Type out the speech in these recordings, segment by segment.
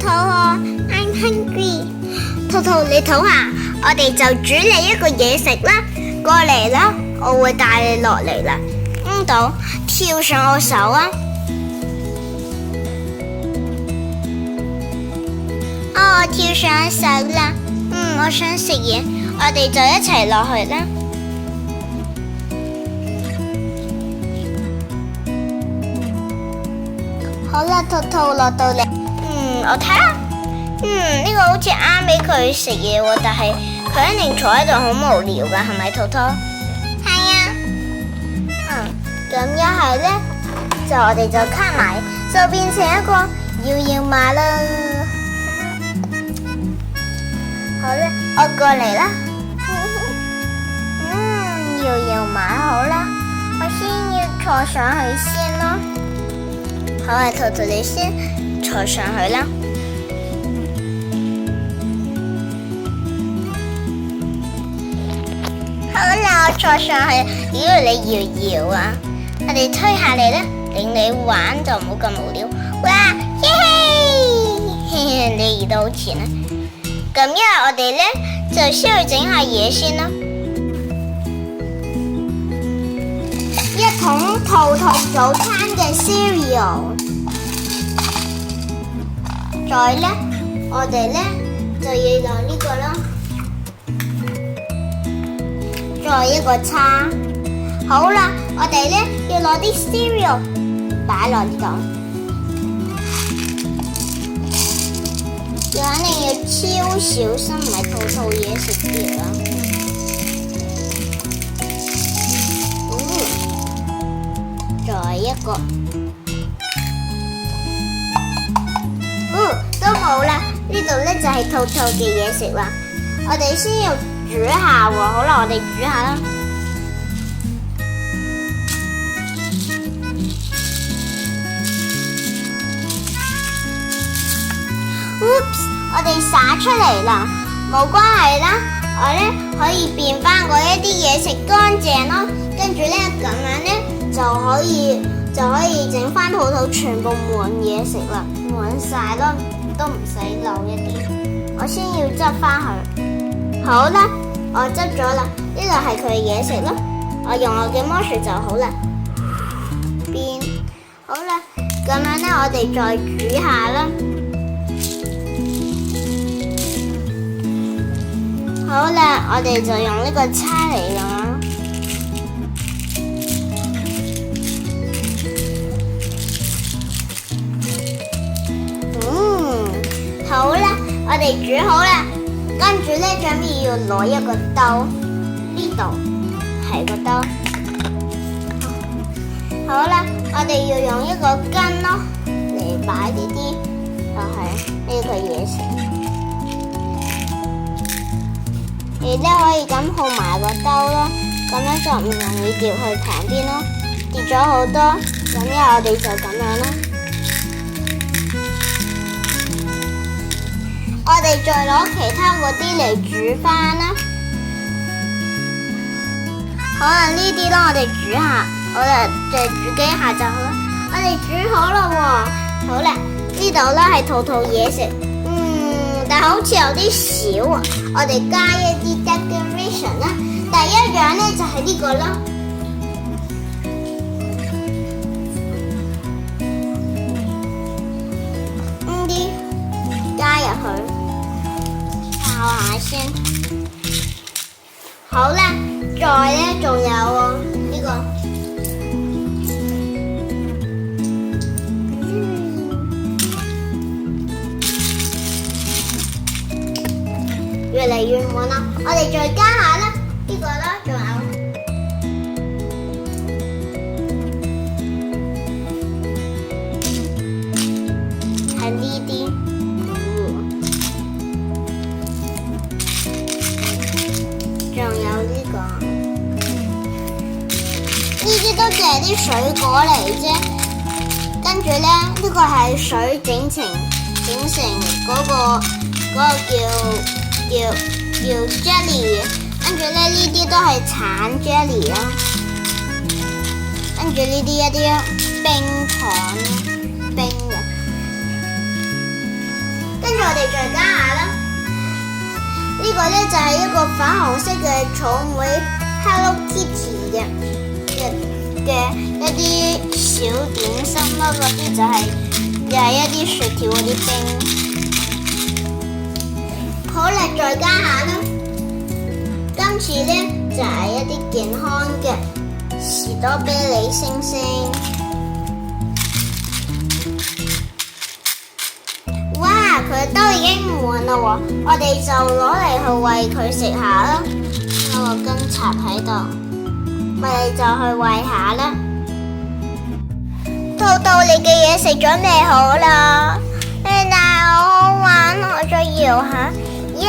肚餓 ，I'm hungry。兔兔，你肚下，我哋就煮你一個嘢食啦。過嚟啦，我會帶你落嚟啦。到，跳上我手啊！我跳上手啦。我想食嘢，我哋就一齊落去啦。好啦，兔兔落到嚟。我睇下。呢個好似啱俾佢食嘢喎，但係佢一定坐喺度好無聊噶，係咪兔兔？係啊。咁一係咧，我哋就卡埋，就變成一個搖搖馬啦。好啦，我過嚟啦。搖搖馬好啦，我先要坐上去先咯。好啊，兔兔你先坐上去啦。好啦，我坐上去，如果你搖搖啊，我哋推下你啦，令你玩就唔好咁無聊。哇，耶！你移到好前啊！咁一係我哋咧就需要整下嘢先啦。一桶兔兔早餐嘅 cereal， 再咧我哋咧就要用呢個啦。再一個叉，好啦，我哋咧要攞啲 cereal 擺落呢度，肯定要超小心，唔係兔兔嘢食掉啦。再一個，都冇啦，呢度咧就係兔兔嘅嘢食啦，我哋先要煮下喎，好啦，我哋煮下啦。我哋灑出嚟啦，冇關係啦，我咧可以變翻嗰一啲嘢食乾淨咯，跟住咧咁樣咧就可以整翻兔兔全部滿嘢食啦，滿晒咯，都唔使漏一啲。我先要執翻佢。好啦，我執咗啦，呢個係佢嘅嘢食咯，我用我嘅魔術就好啦。變好啦，咁樣咧，我哋再煮下啦。好啦，我哋就用呢個叉嚟用啦。好啦，我哋煮好啦。跟住咧，準備要攞一個兜，呢度係個兜。好啦，我哋要用一個羹咯，嚟擺呢啲，就係呢個嘢食。你咧可以咁套埋個兜咯，咁樣就唔容易掉去旁邊咯，跌咗好多。咁一我哋就咁樣啦。我哋再攞其他嗰啲嚟煮翻啦。好啦，呢啲啦，我哋煮下，好啦，再煮幾下就好啦。我哋煮好啦喎，好啦，呢度咧係兔兔嘢食，但係好似有啲少啊。我哋加一啲 decoration 啦。第一樣咧就係呢個啦。啲加入去。炒下先，好啦，再咧仲有呢個，越嚟越滿啦，我哋再加下啦，呢個啦，仲有係呢啲。仲有呢個，呢啲都淨係啲水果嚟啫。跟住咧，呢個係水整成嗰個叫 jelly。跟住咧，呢啲都係橙 jelly 啦。跟住呢啲一啲冰糖冰嘅。住我哋再加下啦。呢個咧就係一個粉紅色嘅草莓 Hello Kitty 嘅一啲小點心啦，嗰啲就係又係一啲雪條嗰啲冰。好啦，再加下啦。今次咧就係一啲健康嘅士多啤梨星星。哇！佢都已經滿啦喎，我哋就攞嚟去餵佢食下啦。有個根插喺度，我哋就去餵下啦。兔兔，你嘅嘢食準備好啦，但係好好玩，我再搖下，耶！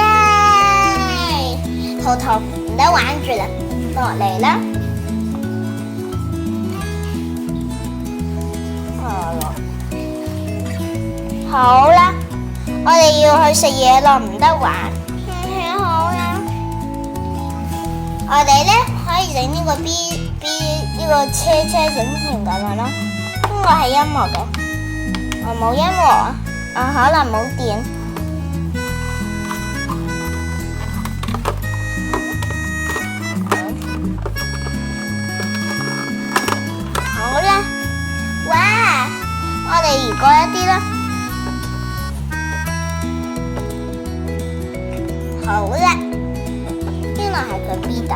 兔兔唔得玩住啦，落嚟啦。好啦，我哋要去食嘢咯，唔得玩。好啦，我哋咧可以整呢個 B 呢個車整成咁樣咯。呢個係音樂嘅，冇音樂啊，可能冇電。好啦，哇！我哋移過一啲啦。好啦，呢個係個 B 檔，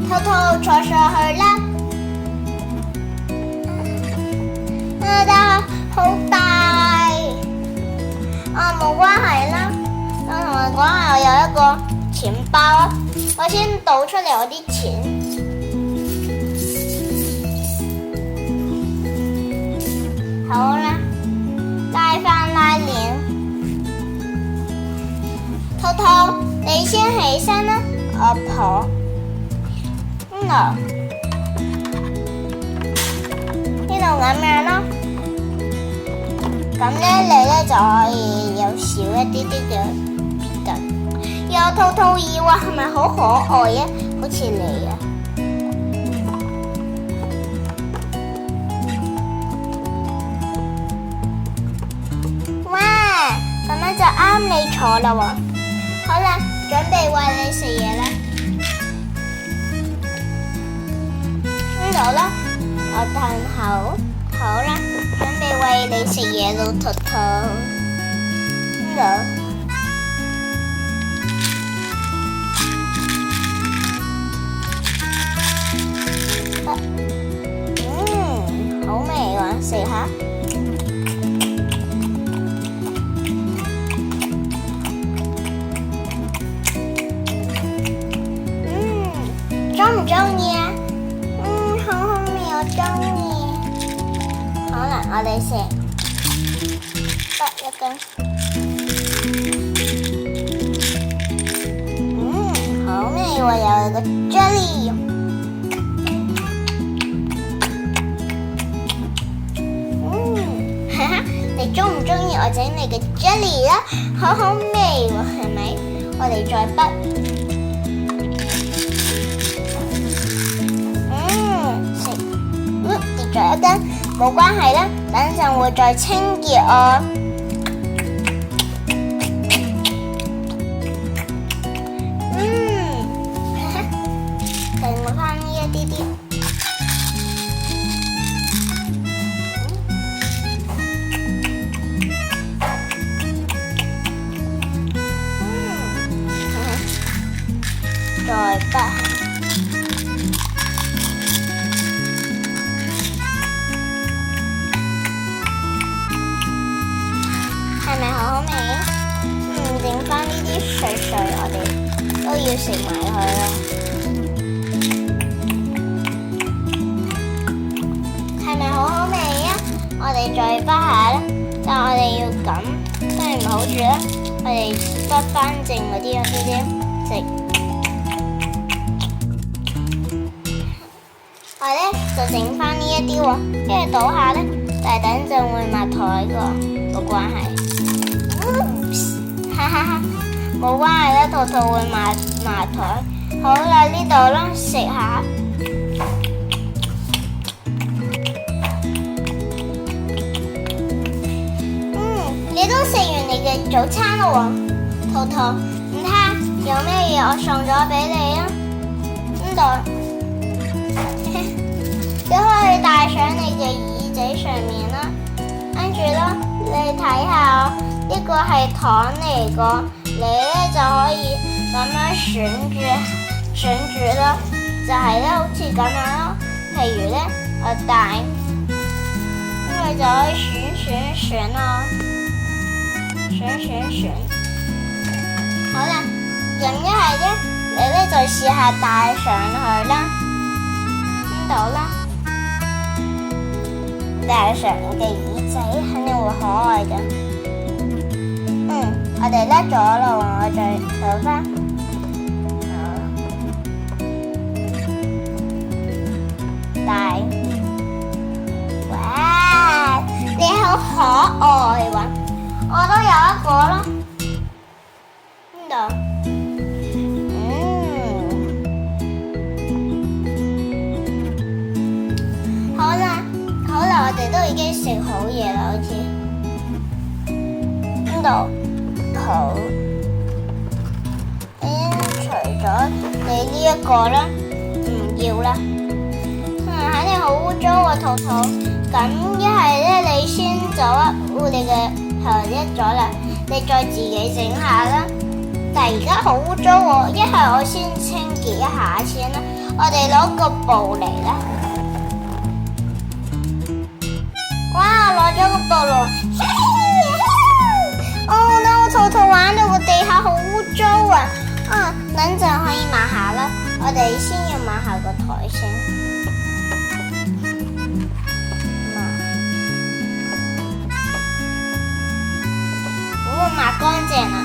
兔兔坐上去啦。但好大，冇關係啦。我同你講下，我有一個錢包啊，我先倒出嚟我啲錢。好啦，拉翻拉鏈。兔兔，你先起身啦，我抱。呢度咁樣咯，咁咧你咧就可以有少一啲啲嘅皮筋。有兔兔耳話係咪好可愛啊？好似你啊！哇，咁樣就啱你坐啦喎！好啦，準備餵你食嘢啦。呢度啦，我褪後。好啦，準備餵你食嘢咯，兔兔。呢度。好味喎，食下。鍾唔鍾意啊？好好味，我鍾意。好啦，我哋食得一根。好味喎，有個 jelly。你鍾唔鍾意我整你嘅 jelly 啦？好好味喎，係咪？我哋再滗。跌咗一根，冇關係啦，等陣會再清潔哦。剩翻呢一啲啲。再滗。係咪好好味？整翻呢啲碎碎，我哋都要食埋佢啦。係咪好好味啊？我哋再滗下啦，但係我哋要咁，雖然唔好住啦，我哋滗翻正嗰啲呢啲食。我咧就整翻呢一啲喎，跟住倒下咧，但係等陣會抹台㗎，冇關係。哈哈哈，冇關係啦，兔兔會抹台。好啦，呢度啦，食下。早餐咯喎，圖圖，你睇有咩嘢我送咗俾你啊？呢度，你可以戴上你嘅耳仔上面啦。跟住咧，你睇下呢個係糖嚟個，你咧就可以咁樣選住啦，就係咧好似咁樣咯。譬如咧，我戴，咁你就可以選咯，選。好啦，咁一係咧，你咧就試下戴上去啦，呢度啦，戴上你嘅耳仔，肯定會可愛嘅。我哋甩咗啦，我再攞翻。戴，哇，你好可愛喎！我都有一個咯，呢度，好啦，我哋都已經食好嘢啦，好似呢度好，除咗你呢一個啦，唔要啦，肯定好污糟喎，圖圖。咁一係咧，你先走啊，你嘅頭一咗啦，你再自己整下啦。但係而家好污糟喎，一係我先清潔一下先啦。我哋攞個布嚟啦。哇，攞咗個布咯。哦no，圖圖玩到個地下好污糟啊！等陣可以抹下啦。我哋先要抹下個台先。抹乾淨啦，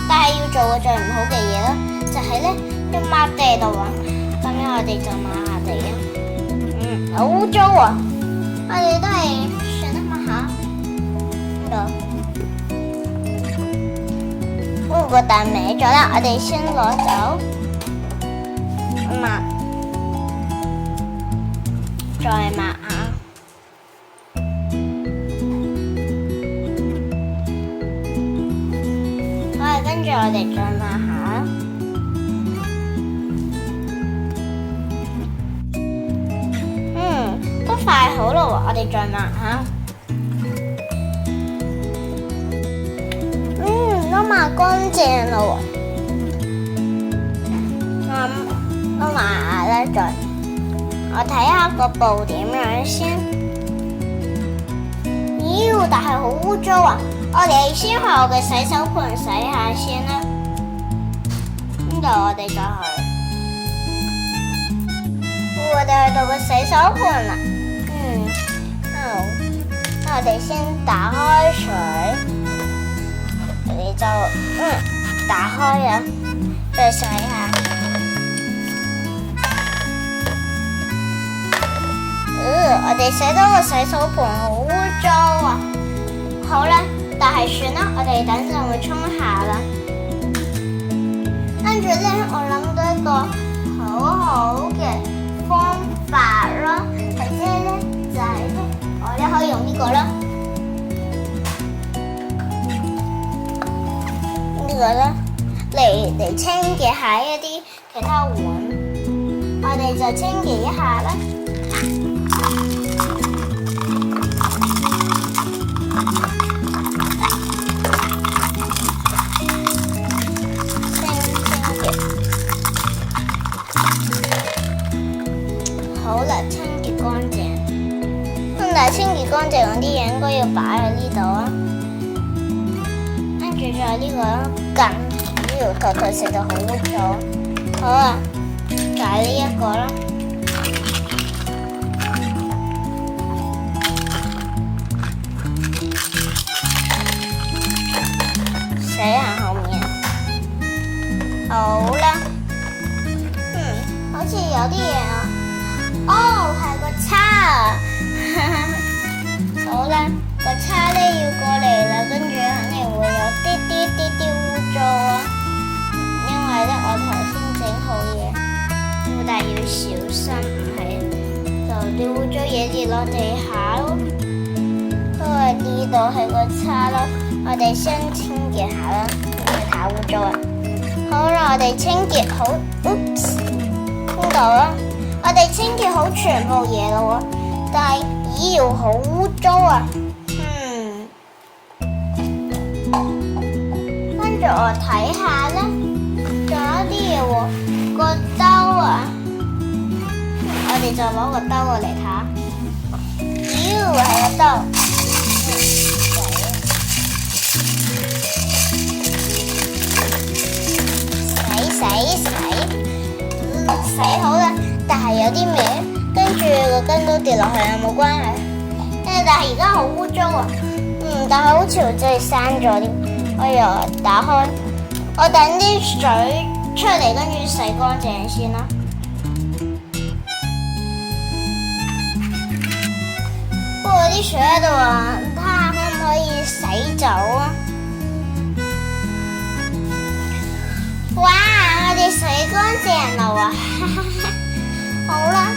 但係要做個最唔好嘅嘢啦，就係咧要抹地度啊。咁樣我哋就抹下地啊。好污糟啊！我哋都係算啦，抹下呢度。個蛋歪咗啦，我哋先攞走，抹，再抹下。跟住我哋再抹下，都快好啦喎！我哋再抹下，都抹乾淨啦喎！都抹下啦，再我睇下個布點樣先。妖，但係好污糟啊！我哋先去我嘅洗手盆洗下先啦。呢度我哋就去，我哋去到個洗手盆啦。我哋先打開水，我哋就打開啊，再洗下。我哋洗到個洗手盆好污糟啊！好啦。但係算啦，我哋等陣會沖下啦。跟住咧，我諗到一個好好嘅方法咯，係咩咧？就係咧，我哋可以用呢個啦。呢個咧嚟清潔下一啲其他碗，我哋就清潔一下啦。好啦，清潔乾淨。但係清潔乾淨嗰啲嘢應該要擺喺呢度啊。跟住仲有呢個羹，圖圖食到好污糟。好啊，就係呢一個啦。洗下後面。好啦，好似有啲嘢啊。係個叉啊！好啦，個叉咧要過嚟啦，跟住肯定會有啲污糟啊。因為咧我頭先整好嘢，但係要小心，唔係就啲污糟嘢跌落地下咯。因為呢度係個叉咯，我哋先清潔下啦，因為太污糟啦。好啦，我哋清潔好 ，oops， 呢度啦，我哋清潔好全部嘢啦喎，但係咦好污糟啊，跟住我睇下咧，仲有啲嘢喎，個兜啊，我哋就攞個兜過嚟睇下，妖係個兜。洗好啦，但係有啲咩，跟住個根都跌落去啦，冇關係。但係而家好污糟啊，但係好似真係生咗啲。我又打開，我等啲水出嚟，跟住洗乾淨先啦。不過啲水喺度啊，睇下可唔可以洗走啊？哇！我哋洗乾淨啦喎，好啦，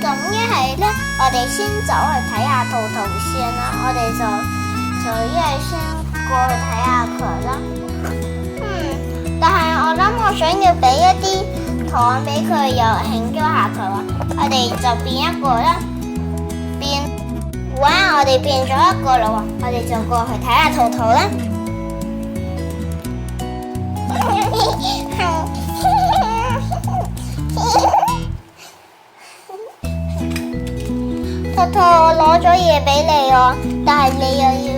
咁一係咧，我哋先走去睇下兔兔先啦。我哋就一係先過去睇下佢啦。但係我諗我想要俾一啲糖俾佢，又慶祝下佢喎。我哋就變一個啦，哇！我哋變咗一個啦喎，我哋就過去睇下兔兔啦。兔兔，我攞咗嘢俾你喎，但係你又要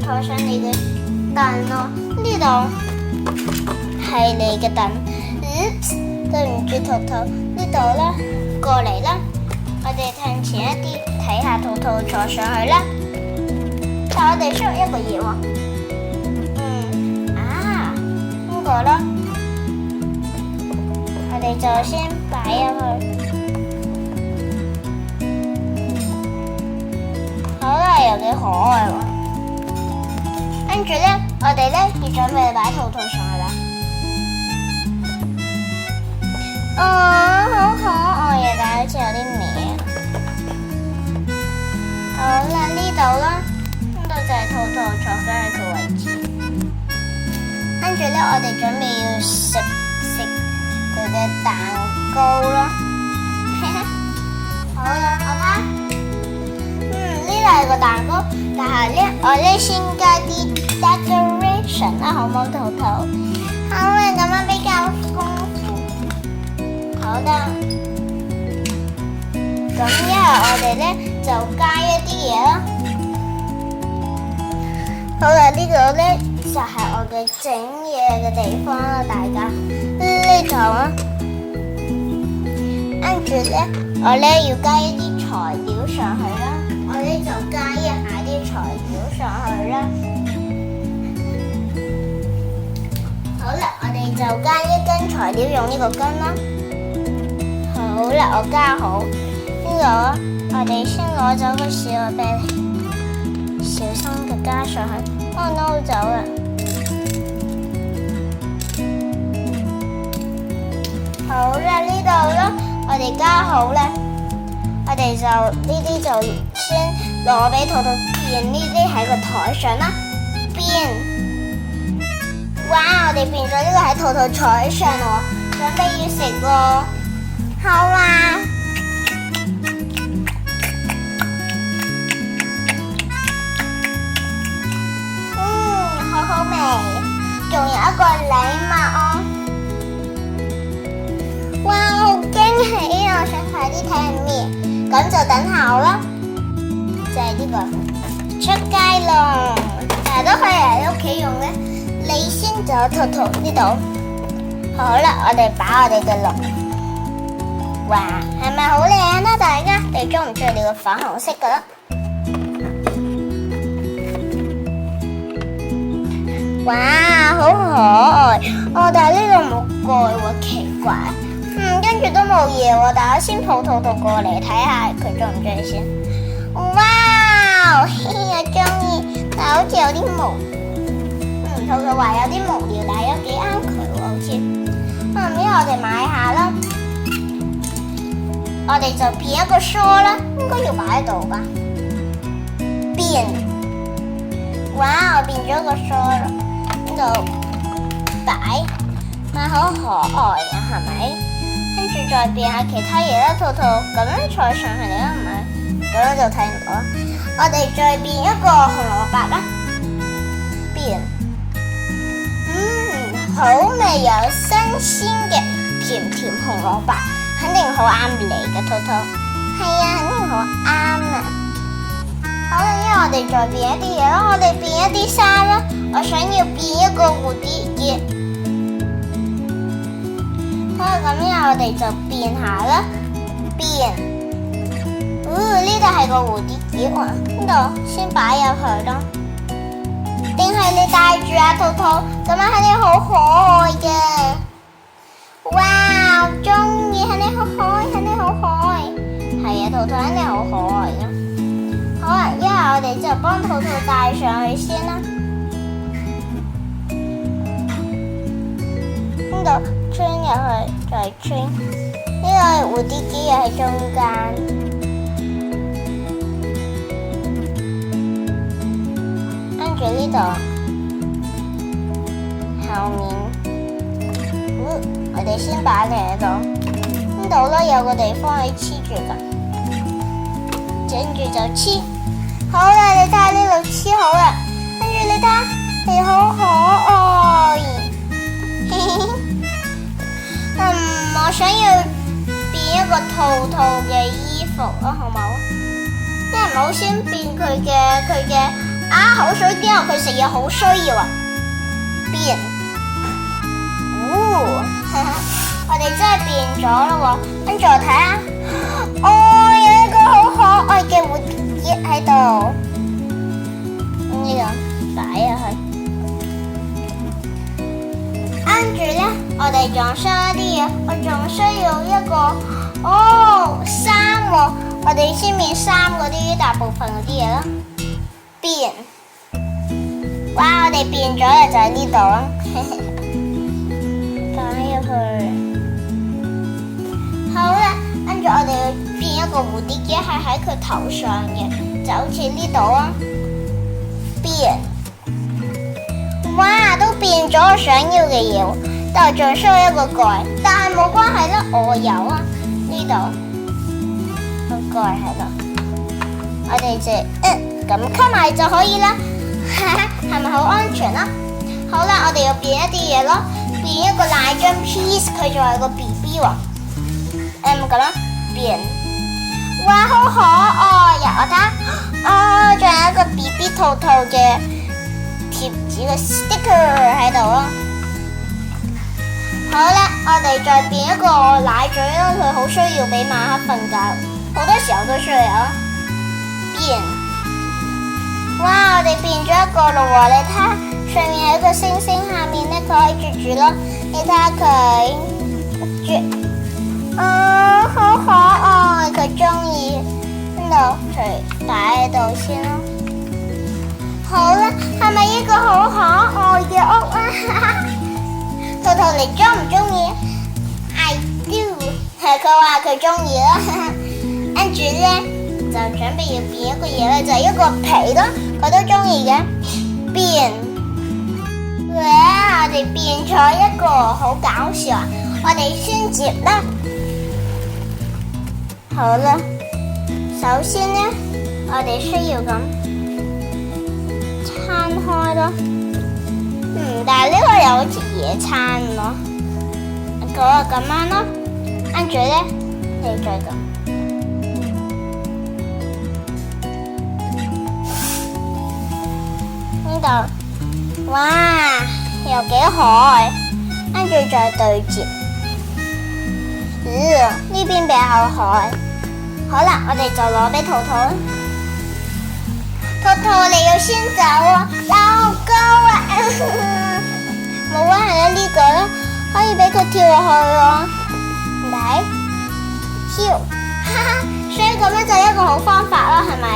坐上你嘅凳咯。呢度係你嘅凳。對唔住，兔兔，呢度啦，過嚟啦，我哋向前一啲，睇下兔兔坐上去啦。但我哋需要一個嘢喎。呢個啦，我哋就先擺入去。好啦，又幾可愛喎。跟住咧，我哋咧要準備擺兔兔上去啦。好可愛呀，但係好似有啲歪。好啦，呢度啦，呢度就係兔兔坐返去嘅位置。跟住咧，我哋準備要食佢嘅蛋糕咯。好啦，我睇。呢度係個蛋糕，但係咧，我咧先加啲 decoration 啦，好冇，兔兔？好啦，咁樣比較豐富。好啦，咁一係我哋咧就加一啲嘢啦。好啦，呢度咧就係我嘅整嘢嘅地方啦，大家呢度啊。跟住咧，我咧要加一啲材料上去啦。我咧就加一下啲材料上去啦。好啦，我哋就加一根材料，用呢個根啦。好啦，我加好呢個啊，我哋先攞走個小個啤梨，小心嘅加上去。哦 no， 走啦。好啦，呢度啦，我哋加好啦。我哋就呢啲就先攞俾兔兔變，呢啲喺個台上啦，變。哇！我哋變咗呢個喺兔兔台上喎，準備要食喎。好啦，好好味，仲有一個禮物哦。哇！好驚喜啊！我想快啲睇係咩。咁就等下我啦，就係呢個出街咯，但係都可以喺屋企用嘅。你先走，兔兔呢度。好啦，我哋擺我哋嘅龍。哇，係咪好靚啊？大家，你中唔中意你個粉紅色嘅咧？哇，好可愛。但係呢度冇蓋喎，奇怪。跟住都冇嘢喎，但係我先抱兔兔過嚟睇下佢中唔中意先。哇，我中意，但係好似有啲毛。兔兔話有啲無聊，但係有幾啱佢喎，好似。咁我哋買下啦，我哋就變一個梳啦，應該要擺喺度吧。變，哇！我變咗個梳啦，呢度擺，咪好可愛啊，係咪？跟住再變下其他嘢啦，兔兔咁樣坐上去嚟啦，唔係咁樣就睇唔到。我哋再變一個紅蘿蔔啦，變，好味又新鮮嘅甜甜紅蘿蔔，肯定好啱你嘅兔兔。係啊，肯定好啱啊！好啦，因為我哋再變一啲嘢啦，我哋變一啲衫啦。我想要變一個蝴蝶結。好啦，咁樣我哋就變下啦，變。呢度係個蝴蝶結喎，呢度先擺入去咯。定係你戴住啊，兔兔？咁樣肯定好可愛嘅。哇，我中意，肯定好可愛，肯定好可愛。係啊，兔兔肯定好可愛嘅。好啊，一係我哋就幫兔兔戴上去先啦。呢度穿入去，再穿。呢個蝴蝶結又喺中間。跟住呢度後面，我哋先擺嚟喺度。呢度咧有個地方可以黐住噶，跟住就黐。好啦，你睇下呢度黐好啦，跟住你睇下，你好可愛。我想要變一個兔兔嘅衣服啊，好冇？因為唔好先變佢嘅口水驚佢食嘢好需要啊，變。我哋真係變咗啦喎，跟住我睇下，有一個好可愛嘅蝴蝶結喺度，呢個擺入去。跟住咧，我哋仲需要一啲嘢，我仲需要一個衫喎，我哋先變衫嗰啲大部分嗰啲嘢啦，變。哇！我哋變咗啦，就喺呢度啦，擺入去。好啦，跟住我哋要變一個蝴蝶結，係喺佢頭上嘅，就好似呢度啊。變，哇！都變咗我想要嘅嘢喎，但係仲需要一個蓋，但係冇關係啦，我有啊，呢度個蓋喺度，我哋就咁吸埋就可以啦。係咪好安全啊？好啦，我哋要變一啲嘢咯，變一個奶樽 cheese， 佢仲係個 BB 喎。咁樣變，哇，好可愛呀！我睇，仲有一個 BB 兔兔嘅貼紙嘅 sticker 喺度咯。好啦，我哋再變一個奶嘴咯，佢好需要俾晚黑瞓覺，好多時候都需要有。變。哇！我哋變咗一個咯喎，你睇下上面係一個星星，下面咧佢可以啜住咯。你睇下佢啜，好可愛，佢中意。呢度除擺喺度先咯。好啦，係咪一個好可愛嘅屋啊？兔兔你中唔中意 ？I do， 係佢話佢中意啦。跟住咧，就準備要變一個嘢啦，就係一個皮咯，佢都中意嘅。變，哇！我哋變咗一個好搞笑啊！我哋先接啦。好啦，首先呢，我哋需要咁攤開咯。但係呢個又好似野餐咯，嗰個咁樣咯，跟住咧，你再咁。呢度，哇，又幾可愛，跟住再對接。呢邊比較可愛。好啦，我哋就攞俾兔兔。兔兔，你要先走啊！好高啊！冇關係啦，呢個啦，可以俾佢跳落去喎。嚟，跳，哈哈，所以咁樣就係一個好方法啦，係咪？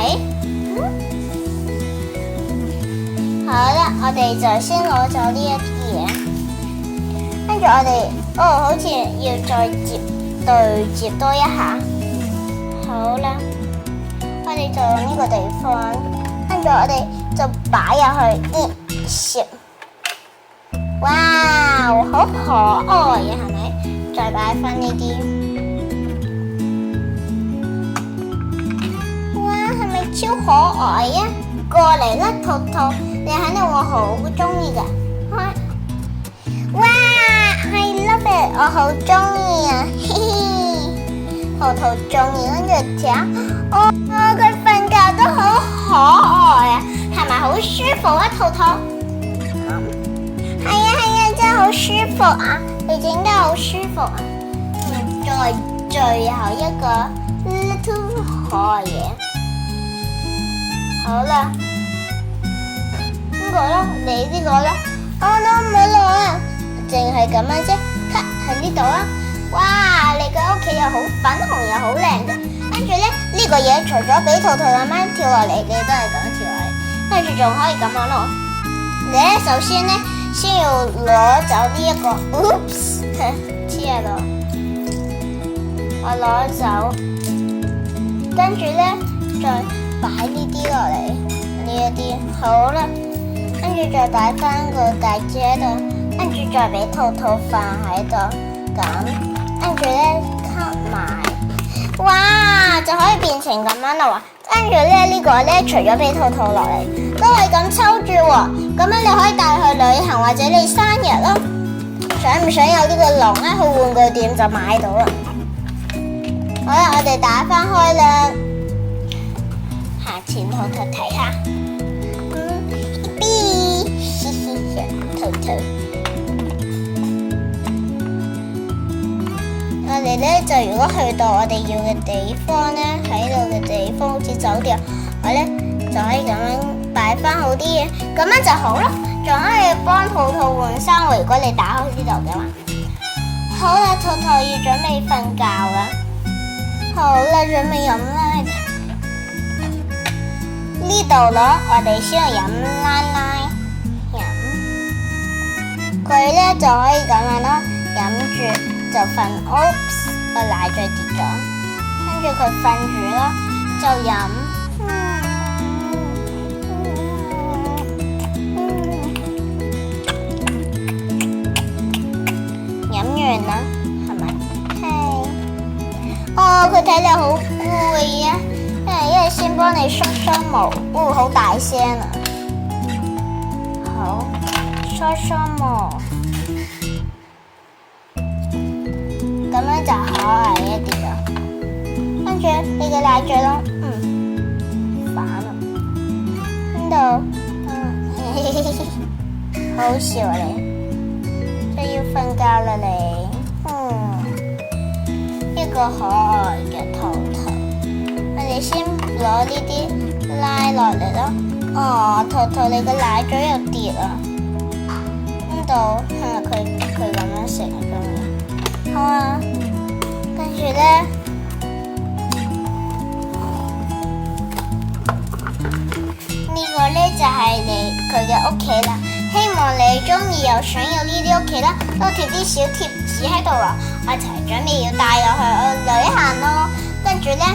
好啦，我哋就先攞走呢一啲嘢，跟住我哋，好似要再對接多一下。好啦，我哋就用呢個地方跟住我哋就擺入去攝。哇，好可愛啊，係咪？再擺翻呢啲。哇，係咪超可愛啊？過嚟啦，兔兔，你肯定會好中意噶。哇 ，I love it， 我好中意啊，嘻嘻。兔兔中意，跟住睇下，佢瞓覺都好可愛啊，係咪好舒服啊，兔兔？係啊，真係好舒服啊，你整得好舒服啊。再最後一個 little 可愛嘢，好啦，呢個咯，你呢個咯，我都唔好攞啊，淨係咁樣啫，喺呢度啦。哇，你個屋企又好粉紅又好靚嘅，跟住咧呢個嘢除咗俾兔兔咁樣跳落嚟，你都係咁跳落嚟，跟住仲可以咁樣咯。你咧首先咧先要攞走呢一個 ，oops， 黐喺度，我攞走，跟住咧再擺呢啲落嚟，呢一啲好啦，跟住再擺翻個大隻喺度，跟住再俾兔兔放喺度，咁。跟住咧吸埋，哇，就可以變成咁樣啦喎！跟住咧呢個咧，除咗俾兔兔落嚟，都係咁抽住喎。咁樣你可以帶去旅行或者你生日咯。想唔想有呢個籠咧？去玩具店就買到啦。好啦，我哋打翻開啦，行前兔兔睇下，B， 嘻嘻，兔兔。我哋咧就如果去到我哋要嘅地方咧，喺度嘅地方好似酒店，我咧就可以咁樣擺翻好啲嘢，咁樣就好咯。仲可以幫兔兔換衫喎，如果你打開呢度嘅話。好啦，兔兔要準備瞓覺啦。好啦，準備飲啦。呢度咯，我哋先去飲奶奶，飲。佢咧就可以咁樣咯，飲住。就瞓 ，oops， 個奶嘴跌咗，跟住佢瞓住啦，就飲，飲完啦，係咪？係。哦，佢睇你好攰啊，因為先幫你梳梳毛，好大聲啊，好，梳梳毛。咁樣就可愛一啲啦，跟住你嘅奶嘴咯，反啦，呢度，好笑啊你，就要瞓覺啦你，一個可愛嘅兔兔，我哋先攞呢啲拉落嚟咯，兔兔你個奶嘴又跌啦，呢度佢咁樣食咁樣。好啊，跟住咧，呢個咧就係佢嘅屋企啦。希望你中意又想要呢啲屋企啦，都貼啲小貼紙喺度啊！我一齊準備要帶入去旅行咯。跟住咧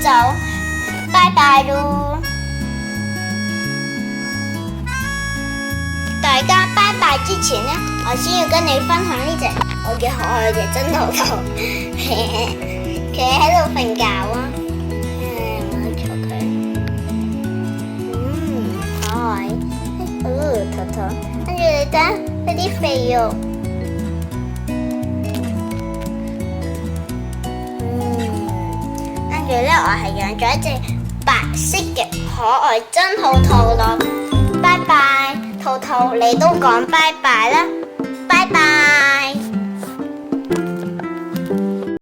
就拜拜咯，大家拜拜之前咧，我先要跟你分享呢隻。我嘅可愛嘅真兔兔，佢喺度瞓覺啊！我去嘈佢。可愛，兔兔，跟住你睇嗰啲肥肉，跟住咧我係養咗一隻白色嘅可愛真兔兔咯。拜拜，兔兔，你都講拜拜啦，拜拜。